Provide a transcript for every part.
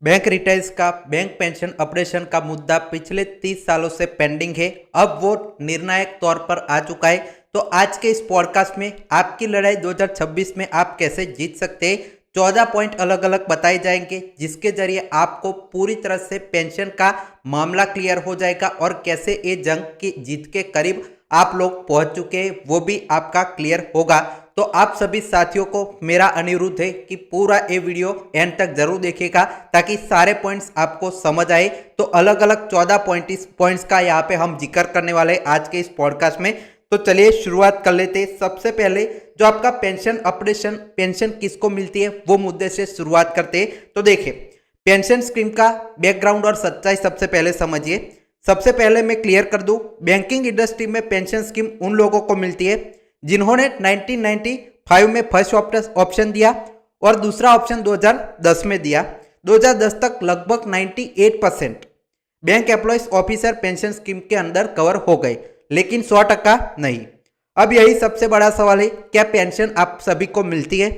Bank retires का bank pension operation का मुद्दा पिछले 30 सालों से पेंडिंग है। अब वो निर्णायक तौर पर आ चुका है। तो आज के इस पॉडकास्ट में आपकी लड़ाई 2026 में आप कैसे जीत सकते हैं, 14 पॉइंट अलग अलग बताए जाएंगे, जिसके जरिए आपको पूरी तरह से पेंशन का मामला क्लियर हो जाएगा और कैसे ये जंग की जीत के करीब आप लोग पहुंच चुके हैं वो भी आपका क्लियर होगा। तो आप सभी साथियों को मेरा अनुरोध है कि पूरा ये वीडियो एंड तक जरूर देखिएगा ताकि सारे पॉइंट्स आपको समझ आए। तो अलग अलग 14 पॉइंट्स का यहाँ पे हम जिक्र करने वाले हैं आज के इस पॉडकास्ट में। तो चलिए शुरुआत कर लेते हैं। सबसे पहले जो आपका पेंशन ऑपरेशन, पेंशन किसको मिलती है वो मुद्दे से शुरुआत करते हैं। तो देखिए, पेंशन स्कीम का बैकग्राउंड और सच्चाई सबसे पहले समझिए। सबसे पहले मैं क्लियर कर दूं, बैंकिंग इंडस्ट्री में पेंशन स्कीम उन लोगों को मिलती है जिन्होंने 1995 में फर्स्ट ऑप्शन दिया और दूसरा ऑप्शन 2010 में दिया। 2010 तक लगभग 98% bank employees officer pension scheme के अंदर कवर हो गए, लेकिन 100% नहीं। अब यही सबसे बड़ा सवाल है, क्या पेंशन आप सभी को मिलती है?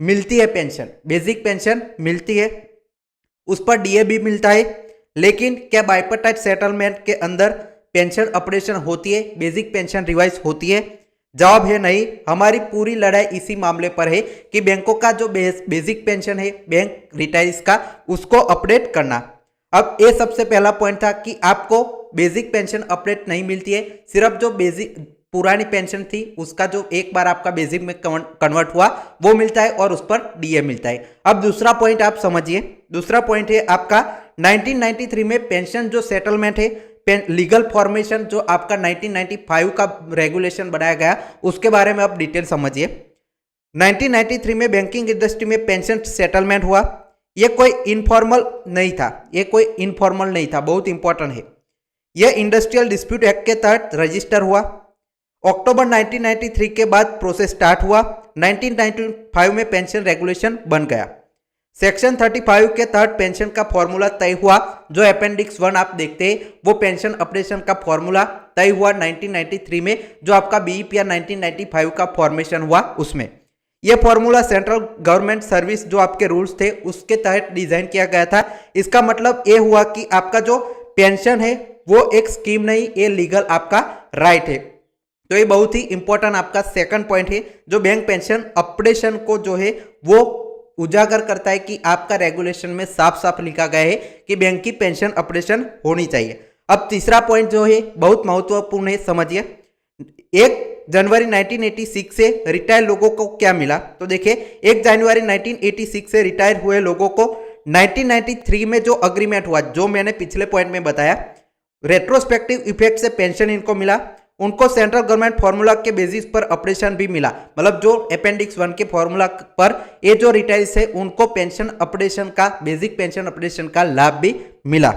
मिलती है पेंशन, बेसिक पेंशन मिलती है, उस पर डीए भी मिलता है, लेकिन क्या बाइपर्टाइट सेटलमेंट के अंदर पेंशन ऑपरेशन होती है, बेसिक पेंशन रिवाइज होती है? जवाब है नहीं। हमारी पूरी लड़ाई इसी मामले पर है कि बैंकों का जो बेसिक पेंशन है बैंक रिटायर्स का, उसको अपडेट करना। अब ये सबसे पहला पॉइंट था कि आपको बेसिक पेंशन अपडेट नहीं मिलती है, सिर्फ जो बेसिक पुरानी पेंशन थी उसका जो एक बार आपका बेसिक में कन्वर्ट हुआ वो मिलता है और उस पर डीए मिलता है। अब दूसरा पॉइंट आप समझिए। दूसरा पॉइंट है आपका 1993 में पेंशन जो सेटलमेंट है, लीगल फॉर्मेशन जो आपका 1995 का रेगुलेशन बनाया गया, उसके बारे में आप डिटेल समझिए। 1993 में बैंकिंग इंडस्ट्री में पेंशन सेटलमेंट हुआ। ये कोई इनफॉर्मल नहीं था, ये कोई इनफॉर्मल नहीं था, बहुत इंपॉर्टेंट है। यह इंडस्ट्रियल डिस्प्यूट एक्ट के तहत रजिस्टर हुआ। अक्टूबर 1993 के बाद प्रोसेस स्टार्ट हुआ। 1995 में पेंशन रेगुलेशन बन गया। सेक्शन 35 के तहत पेंशन का फॉर्मूला तय हुआ। जो अपेंडिक्स 1 आप देखते हैं वो पेंशन ऑपरेशन का फॉर्मूला तय हुआ 1993 में, जो आपका बीईपीआर 1995 का फॉर्मेशन हुआ उसमें। यह फॉर्मूला सेंट्रल गवर्नमेंट सर्विस जो आपके रूल्स थे उसके तहत डिजाइन किया गया था। इसका मतलब ये हुआ कि आपका जो पेंशन है वो एक स्कीम नहीं, ये लीगल आपका राइट है। तो ये बहुत ही इंपॉर्टेंट आपका सेकंड पॉइंट है जो बैंक पेंशन ऑपरेशन को जो है वो उजागर करता है कि आपका रेगुलेशन में साफ साफ लिखा गया है कि बैंक की पेंशन ऑपरेशन होनी चाहिए। अब तीसरा पॉइंट जो है बहुत महत्वपूर्ण है, समझिए। 1 जनवरी 1986 से रिटायर लोगों को क्या मिला? तो देखिए, 1 जनवरी 1986 से रिटायर हुए लोगों को 1993 में जो अग्रीमेंट हुआ, जो मैंने पिछले पॉइंट में बताया, रेट्रोस्पेक्टिव इफेक्ट से पेंशन इनको मिला। उनको सेंट्रल गवर्नमेंट फॉर्मूला के बेसिस पर ऑपरेशन भी मिला, मतलब जो अपेंडिक्स 1 के फॉर्मूला पर ये जो रिटायर्स है उनको पेंशन ऑपरेशन का, बेसिक पेंशन ऑपरेशन का लाभ भी मिला।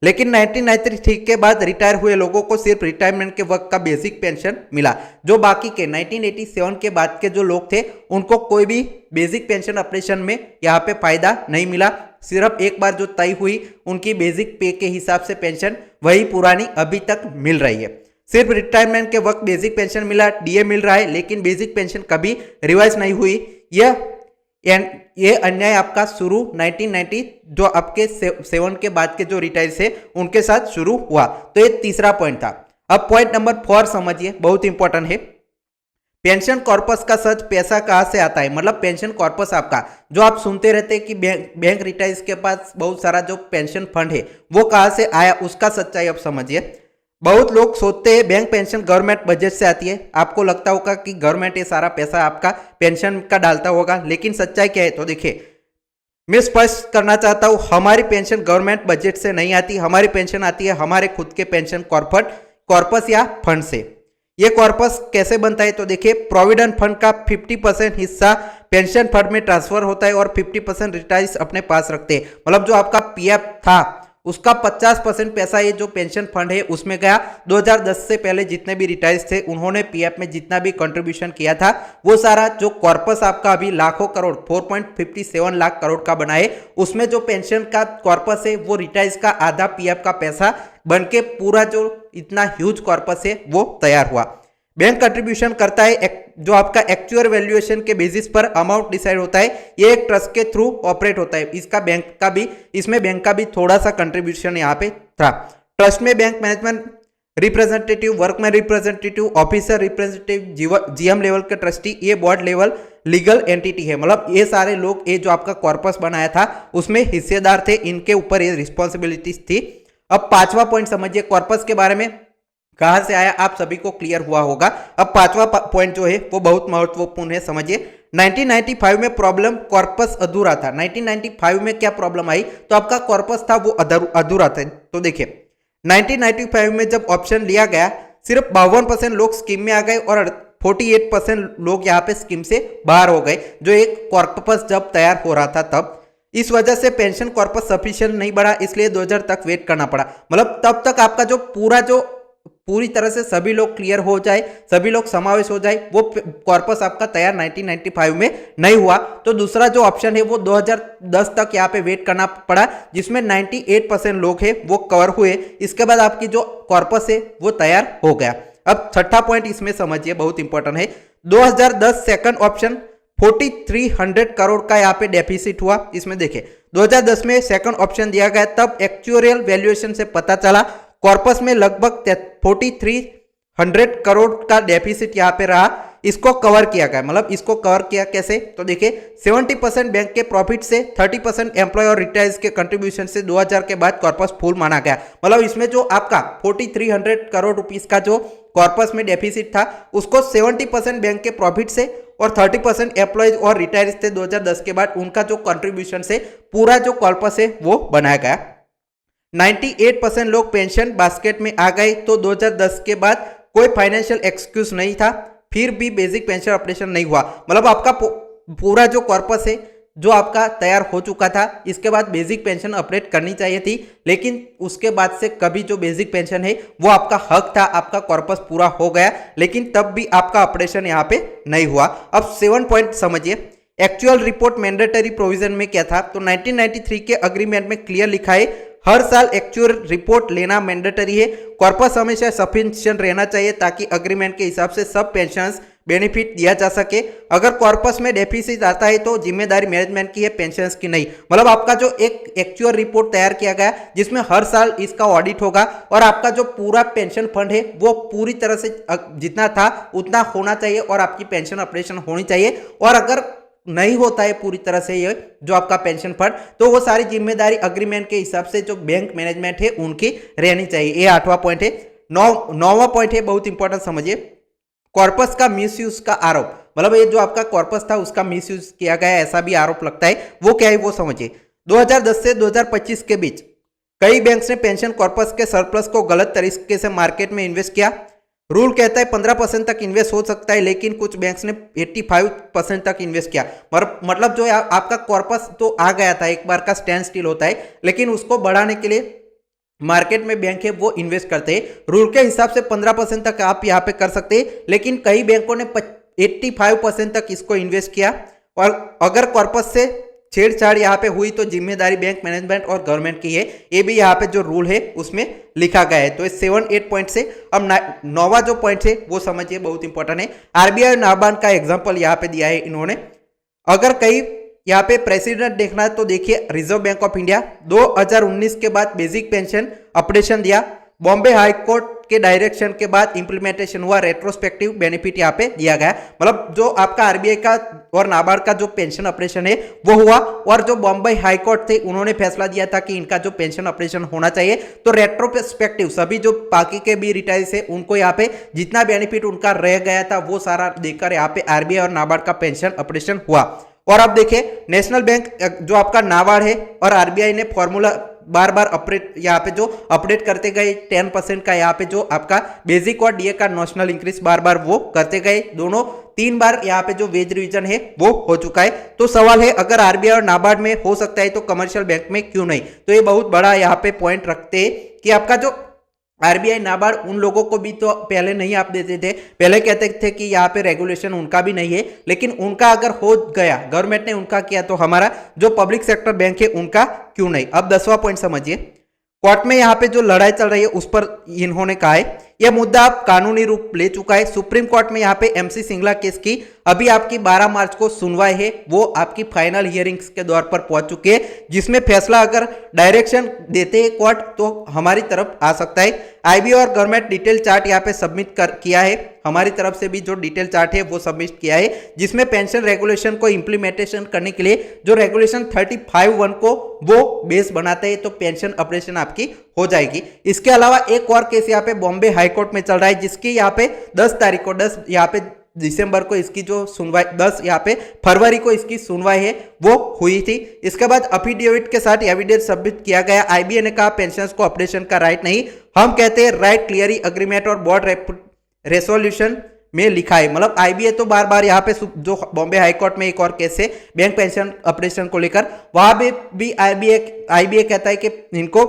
लेकिन 1993 के बाद रिटायर हुए लोगों को सिर्फ रिटायरमेंट के वक्त का बेसिक पेंशन मिला। जो बाकी के 1987 के बाद के जो लोग थे उनको कोई भी बेसिक पेंशन ऑपरेशन में यहाँ पे फायदा नहीं मिला। सिर्फ एक बार जो तय हुई उनकी बेसिक पे के हिसाब से पेंशन वही पुरानी अभी तक मिल रही है। सिर्फ रिटायरमेंट के वक्त बेसिक पेंशन मिला, डीए मिल रहा है, लेकिन बेसिक पेंशन कभी रिवाइज नहीं हुई। ये अन्याय आपका शुरू 1990 जो आपके 7 के बाद के जो रिटायर्स है उनके साथ शुरू हुआ। तो ये तीसरा पॉइंट था। अब पॉइंट नंबर 4 समझिए, बहुत इंपॉर्टेंट है। पेंशन कॉर्पस का सच पैसा कहां से आता है? मतलब पेंशन कॉर्पस आपका जो आप सुनते रहते हैं कि बैंक रिटायर्स के पास बहुत सारा जो पेंशन फंड है वो कहां से आया, उसका सच्चाई अब समझिए। बहुत लोग सोचते हैं बैंक पेंशन गवर्नमेंट बजट से आती है। आपको लगता होगा कि गवर्नमेंट ये सारा पैसा आपका पेंशन का डालता होगा, लेकिन सच्चाई क्या है? तो देखिए, मैं स्पष्ट करना चाहता हूं, हमारी पेंशन गवर्नमेंट बजट से नहीं आती। हमारी पेंशन आती है हमारे खुद के पेंशन कॉर्पस या फंड से। ये कॉर्पस कैसे बनता है? तो देखिए, प्रोविडेंट फंड का 50% हिस्सा पेंशन फंड में ट्रांसफर होता है और 50% रिटायर्स अपने पास रखते हैं। मतलब जो आपका पीएफ था उसका 50% पैसा ये जो पेंशन फंड है उसमें गया। 2010 से पहले जितने भी रिटायर्स थे उन्होंने पीएफ में जितना भी कंट्रीब्यूशन किया था वो सारा जो कॉर्पस आपका अभी लाखों करोड़ 4.57 लाख करोड़ का बना है, उसमें जो पेंशन का कॉर्पस है वो रिटायर्स का आधा पीएफ का पैसा बन के पूरा जो इतना ह्यूज कॉर्पस है वो तैयार हुआ। बैंक कंट्रीब्यूशन करता है जो आपका एक्चुअल वैल्यूएशन के बेसिस पर अमाउंट डिसाइड होता है, ये एक ट्रस्ट के थ्रू ऑपरेट होता है। इसका बैंक का भी इसमें बैंक का भी थोड़ा सा कंट्रीब्यूशन यहाँ पे था। ट्रस्ट में bank management representative, workman representative, officer representative, GM level के ट्रस्टी, ये बोर्ड लेवल लीगल एंटिटी है। मतलब ये सारे लोग, ये जो आपका कॉर्पस बनाया था उसमें हिस्सेदार थे, इनके ऊपर ये रिस्पॉन्सिबिलिटीज थी। अब पांचवा पॉइंट समझिए, कॉर्पस के बारे में कहां से आया आप सभी को क्लियर हुआ होगा। अब पांचवा पॉइंट जो है वो बहुत महत्वपूर्ण है, समझिए। 1995 में प्रॉब्लम कॉर्पस अधूरा था। 1995 में क्या प्रॉब्लम आई, तो आपका कॉर्पस था वो अधूरा था। तो देखिए 1995 में जब ऑप्शन लिया गया, सिर्फ 52% लोग स्कीम में आ गए और 48% लोग यहाँ पे स्कीम से बाहर हो गए, जो एक कॉर्पस जब तैयार हो रहा था तब। इस वजह से पेंशन कॉर्पस सफिशिएंट नहीं बढ़ा, इसलिए 2000 तक वेट करना पड़ा। मतलब तब तक आपका जो पूरी तरह से सभी लोग क्लियर हो जाए, सभी लोग समावेश हो जाए, वो कॉर्पस आपका तैयार 1995 में नहीं हुआ। तो दूसरा जो ऑप्शन है वो 2010 तक यहाँ पे वेट करना पड़ा, जिसमें 98% लोग हैं वो कवर हुए। इसके बाद आपकी जो कॉर्पस है वो तैयार हो गया। अब छठा पॉइंट इसमें समझिए, बहुत इंपॉर्टेंट है। 2010 सेकंड ऑप्शन 4300 करोड़ का यहाँ पे डेफिसिट हुआ। इसमें देखिए 2010 में सेकंड ऑप्शन दिया गया, तब एक्चुअल वैल्यूएशन से पता चला कॉर्पस में लगभग 4300 करोड़ का डेफिसिट यहाँ पे रहा। इसको कवर किया गया, मतलब इसको कवर किया कैसे, तो देखिए 70% बैंक के प्रॉफिट से, 30% एम्प्लॉय और रिटायर्स के कंट्रीब्यूशन से 2000 के बाद कॉर्पस फुल माना गया। मतलब इसमें जो आपका 4300 करोड़ रुपीस का जो कॉर्पस में डेफिसिट था, उसको 70% बैंक के प्रॉफिट से और 30% एम्प्लॉयज और रिटायर्स थे 2010 के बाद, उनका जो कंट्रीब्यूशन से पूरा जो कॉर्पस है वो बनाया गया। 98% लोग पेंशन बास्केट में आ गए। तो 2010 के बाद कोई फाइनेंशियल एक्सक्यूज नहीं था, फिर भी बेसिक पेंशन ऑपरेशन नहीं हुआ। मतलब आपका पूरा जो कॉर्पस है जो आपका तैयार हो चुका था, इसके बाद बेसिक पेंशन अपडेट करनी चाहिए थी, लेकिन उसके बाद से कभी जो बेसिक पेंशन है वो आपका हक था, आपका कॉर्पस पूरा हो गया, लेकिन तब भी आपका ऑपरेशन यहाँ पे नहीं हुआ। अब 7 पॉइंट समझिए, एक्चुअल रिपोर्ट मैंडेटरी प्रोविजन में क्या था, तो 1993 के अग्रीमेंट में क्लियर लिखा है हर साल एक्चुअल रिपोर्ट लेना मैंडेटरी है। कॉर्पस हमेशा सफिशिएंट रहना चाहिए ताकि अग्रीमेंट के हिसाब से सब पेंशंस बेनिफिट दिया जा सके। अगर कॉर्पस में डेफिसिट आता है तो जिम्मेदारी मैनेजमेंट की है, पेंशंस की नहीं। मतलब आपका जो एक एक्चुअल रिपोर्ट तैयार किया गया जिसमें हर साल इसका ऑडिट होगा और आपका जो पूरा पेंशन फंड है वो पूरी तरह से जितना था उतना होना चाहिए और आपकी पेंशन ऑपरेशन होनी चाहिए। और अगर नहीं होता है पूरी तरह से ये जो आपका पेंशन फंड, तो वो सारी जिम्मेदारी अग्रीमेंट के हिसाब से जो बैंक मैनेजमेंट है उनकी रहनी चाहिए। ये 8वां पॉइंट है। 9वां पॉइंट है, बहुत इंपॉर्टेंट समझिए, कॉर्पस का मिसयूज का आरोप। मतलब ये जो आपका कॉर्पस था उसका मिसयूज किया गया, ऐसा भी आरोप लगता है। वो क्या है वो समझिए। 2010 से 2025 के बीच कई बैंक्स ने पेंशन कॉर्पस के सरप्लस को गलत तरीके से मार्केट में इन्वेस्ट किया। रूल कहता है 15% तक इन्वेस्ट हो सकता है, लेकिन कुछ बैंक्स ने 85% तक इन्वेस्ट किया। मतलब जो आपका कॉर्पस तो आ गया था, एक बार का स्टैंड स्टिल होता है, लेकिन उसको बढ़ाने के लिए मार्केट में बैंक है वो इन्वेस्ट करते हैं। रूल के हिसाब से 15% तक आप यहाँ पे कर सकते हैं, लेकिन कई बैंकों ने 85% तक इसको इन्वेस्ट किया। और अगर कॉर्पस से छेड़छाड़ यहाँ पे हुई तो जिम्मेदारी बैंक मैनेजमेंट और गवर्नमेंट की है। ये भी यहाँ पे जो रूल है उसमें लिखा गया है। तो 7-8 पॉइंट से अब 9वां जो पॉइंट है वो समझिए, बहुत इंपॉर्टेंट है। आरबीआई नाबार्ड का एग्जांपल यहाँ पे दिया है इन्होंने। अगर कई यहाँ पे प्रेसिडेंट देखना है तो देखिए, रिजर्व बैंक ऑफ इंडिया 2019 के बाद बेसिक पेंशन अपडेशन दिया। बॉम्बे हाई कोर्ट के डायरेक्शन के बाद इंप्लीमेंटेशन हुआ, रेट्रोस्पेक्टिव बेनिफिट यहाँ पे दिया गया। मतलब जो आपका आरबीआई का और नाबार्ड का जो पेंशन ऑपरेशन है वो हुआ, और जो बॉम्बे हाई कोर्ट थे उन्होंने फैसला दिया था कि इनका जो पेंशन ऑपरेशन होना चाहिए। तो रेट्रोस्पेक्टिव सभी जो बाकी के भी रिटायर्स है उनको यहाँ पे जितना बेनिफिट उनका रह गया था वो सारा देकर यहाँ पे आरबीआई और नाबार्ड का पेंशन ऑपरेशन हुआ। और अब देखिए, नेशनल बैंक जो आपका नाबार्ड है और आरबीआई ने फॉर्मूला बार बार अपडेट यहाँ पे जो अपडेट करते गए, 10% का यहाँ पे जो आपका बेसिक और डीए का नॉशनल इंक्रीज बार बार वो करते गए। दोनों 3 बार यहाँ पे जो वेज रिवीजन है वो हो चुका है। तो सवाल है, अगर आरबीआई और नाबार्ड में हो सकता है तो कमर्शियल बैंक में क्यों नहीं। तो ये बहुत बड़ा यहाँ पे पॉइंट रखते हैं कि आपका जो आरबीआई नाबार्ड उन लोगों को भी तो पहले नहीं आप देते थे, पहले कहते थे कि यहाँ पे रेगुलेशन उनका भी नहीं है, लेकिन उनका अगर हो गया, गवर्नमेंट ने उनका किया, तो हमारा जो पब्लिक सेक्टर बैंक है उनका क्यों नहीं। अब 10वां पॉइंट समझिए, कोर्ट में यहाँ पे जो लड़ाई चल रही है उस पर इन्होंने कहा है, यह मुद्दा अब कानूनी रूप ले चुका है। सुप्रीम कोर्ट में यहाँ पे MC सिंगला केस की अभी आपकी 12 मार्च को सुनवाई है, वो आपकी फाइनल हियरिंग्स के दौर पर पहुंच चुकी है, जिसमें फैसला अगर डायरेक्शन देते हैं कोर्ट तो हमारी तरफ आ सकता है। IBA और गवर्नमेंट डिटेल चार्ट यहाँ पे सबमिट किया है, हमारी तरफ से भी जो डिटेल चार्ट है वो सबमिट किया है, जिसमें पेंशन रेगुलेशन को इंप्लीमेंटेशन करने के लिए जो रेगुलेशन 35(1) को वो बेस बनाते हैं, तो पेंशन ऑपरेशन आपकी हो जाएगी। इसके अलावा एक और केस यहाँ पे बॉम्बे हाई कोर्ट में चल रहा है, जिसकी यहाँ पे 10 तारीख को 10 यहाँ पे दिसंबर को इसकी जो सुनवाई 10 यहाँ पे फरवरी को इसकी सुनवाई है वो हुई थी। इसके बाद अफिडेविट के साथ एविडेंस सबमिट किया गया। IBA ने कहा पेंशनर्स को ऑपरेशन का राइट नहीं, हम कहते हैं राइट क्लियरी अग्रीमेंट और बोर्ड रेसोल्यूशन में लिखा है। मतलब IBA तो बार बार यहाँ पे जो बॉम्बे हाई कोर्ट में एक और केस है बैंक पेंशन ऑपरेशन को लेकर, वहां पे भी IBA कहता है कि इनको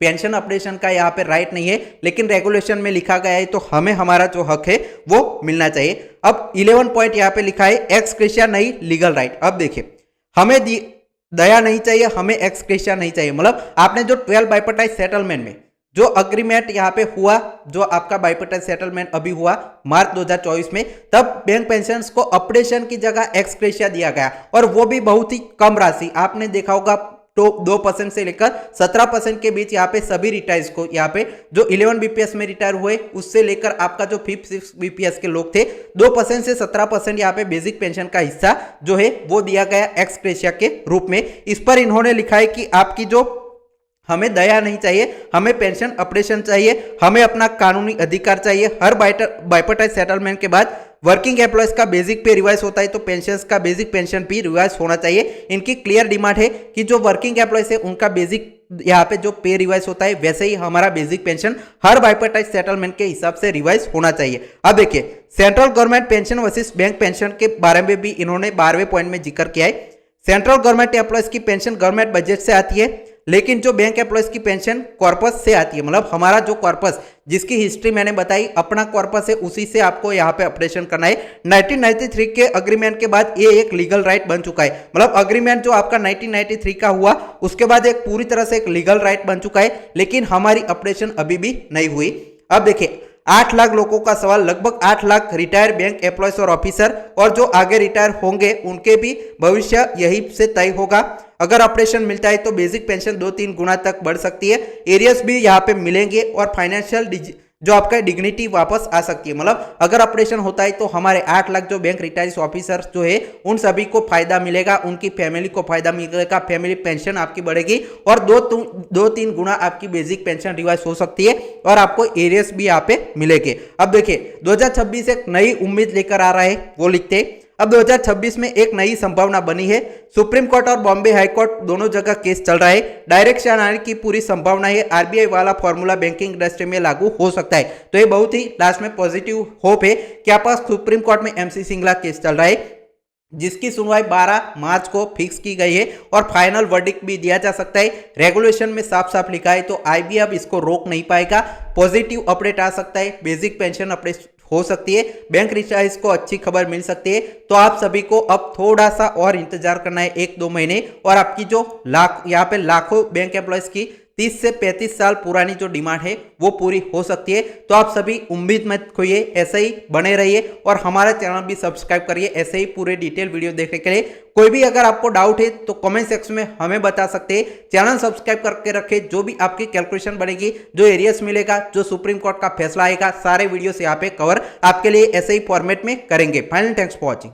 पेंशन ऑपरेशन का यहाँ पे राइट नहीं है, लेकिन रेगुलेशन में लिखा गया है तो हमें हमारा जो हक है वो मिलना चाहिए। अब 11 पॉइंट यहाँ पे लिखा है एक्स ग्रेशिया नहीं लीगल राइट। अब देखिए हमें दया नहीं चाहिए, हमें एक्स ग्रेशिया नहीं चाहिए। मतलब आपने जो 12 बाइपर्टाइज सेटलमेंट में जो अग्रीमेंट यहाँ पे हुआ, जो आपका बाइपर्टाइज सेटलमेंट अभी हुआ मार्च 2024 में, तब बैंक पेंशनर्स को ऑपरेशन की जगह एक्स ग्रेशिया दिया गया, और वो भी बहुत ही कम राशि। आपने देखा होगा तो 2% से लेकर 17% के बीच यहाँ पे सभी रिटायर्स को, यहाँ पे जो 11 BPS में रिटायर हुए उससे लेकर आपका जो 5th 6th BPS के लोग थे, 2% से 17% यहाँ पे बेसिक पेंशन का हिस्सा जो है वो दिया गया एक्स ग्रेशिया के रूप में। इस पर इन्होंने लिखा है कि आपकी जो हमें दया नहीं चाहिए, हमें पेंशन ऑपरेशन चाहिए, हमें अपना कानूनी अधिकार चाहिए। हर बाइपर्टाइज सेटलमेंट के बाद वर्किंग एम्प्लॉयज का बेसिक पे रिवाइज होता है, तो पेंशनर्स का बेसिक पेंशन भी रिवाइज होना चाहिए। इनकी क्लियर डिमांड है कि जो वर्किंग एम्प्लॉयज है उनका बेसिक यहाँ पे जो पे रिवाइज होता है, वैसे ही हमारा बेसिक पेंशन हर बाइपर्टाइज सेटलमेंट के हिसाब से रिवाइज होना चाहिए। अब देखिए central government pension versus bank pension के बारे में भी इन्होंने 12वें पॉइंट में जिक्र किया है। सेंट्रल गवर्नमेंट एम्प्लॉयज की पेंशन गवर्नमेंट बजट से आती है, लेकिन जो बैंक एम्प्लॉयज की पेंशन कॉर्पस से आती है। मतलब हमारा जो कॉर्पस, जिसकी हिस्ट्री मैंने बताई, अपना कॉर्पस है, उसी से आपको यहाँ पे ऑपरेशन करना है। 1993 के अग्रीमेंट के बाद ये एक लीगल राइट बन चुका है। मतलब अग्रीमेंट जो आपका 1993 का हुआ उसके बाद एक पूरी तरह से एक लीगल राइट बन चुका है, लेकिन हमारी ऑपरेशन अभी भी नहीं हुई। अब देखिए 8 लाख लोगों का सवाल, लगभग 8 लाख रिटायर बैंक एम्प्लॉयज और ऑफिसर, और जो आगे रिटायर होंगे उनके भी भविष्य यही से तय होगा। अगर ऑपरेशन मिलता है तो बेसिक पेंशन 2-3 गुना तक बढ़ सकती है, एरियर्स भी यहाँ पे मिलेंगे, और फाइनेंशियल जो आपका डिग्निटी वापस आ सकती है। मतलब अगर ऑपरेशन होता है तो हमारे 8 लाख जो बैंक रिटायर्स ऑफिसर जो है उन सभी को फायदा मिलेगा, उनकी फैमिली को फायदा मिलेगा, फैमिली पेंशन आपकी बढ़ेगी, और 2-3 गुना आपकी बेसिक पेंशन रिवाइज हो सकती है, और आपको एरियर्स भी यहाँ पे मिलेंगे। अब देखिए 2026 एक नई उम्मीद लेकर आ रहा है, वो लिखते हैं अब 2026 में एक नई संभावना बनी है। सुप्रीम कोर्ट और बॉम्बे हाई कोर्ट दोनों जगह केस चल रहा है, डायरेक्शन आने की पूरी संभावना है। RBI वाला फॉर्मूला बैंकिंग इंडस्ट्री में लागू हो सकता है। तो ये बहुत ही लास्ट में पॉजिटिव होप है कि आपका सुप्रीम कोर्ट में MC सिंगला केस चल रहा है, जिसकी सुनवाई 12 मार्च को फिक्स की गई है, और फाइनल वर्डिक्ट भी दिया जा सकता है। रेगुलेशन में साफ साफ लिखा है, तो IBA अब इसको रोक नहीं पाएगा। पॉजिटिव अपडेट आ सकता है, बेसिक पेंशन अपडेट हो सकती है, बैंक रिचार्ज को अच्छी खबर मिल सकती है। तो आप सभी को अब थोड़ा सा और इंतजार करना है, 1-2 महीने, और आपकी जो यहाँ पे लाखों बैंक एम्प्लॉयज की 30 से 35 साल पुरानी जो डिमांड है वो पूरी हो सकती है। तो आप सभी उम्मीद मत खोइए, ऐसे ही बने रहिए, और हमारा चैनल भी सब्सक्राइब करिए ऐसे ही पूरे डिटेल वीडियो देखने के लिए। कोई भी अगर आपको डाउट है तो कमेंट सेक्शन में हमें बता सकते हैं। चैनल सब्सक्राइब करके रखें, जो भी आपकी कैलकुलेशन बनेगी, जो एरियस मिलेगा, जो सुप्रीम कोर्ट का फैसला आएगा, सारे वीडियोस यहाँ पे कवर आपके लिए ऐसे ही फॉर्मेट में करेंगे। Final thanks for watching.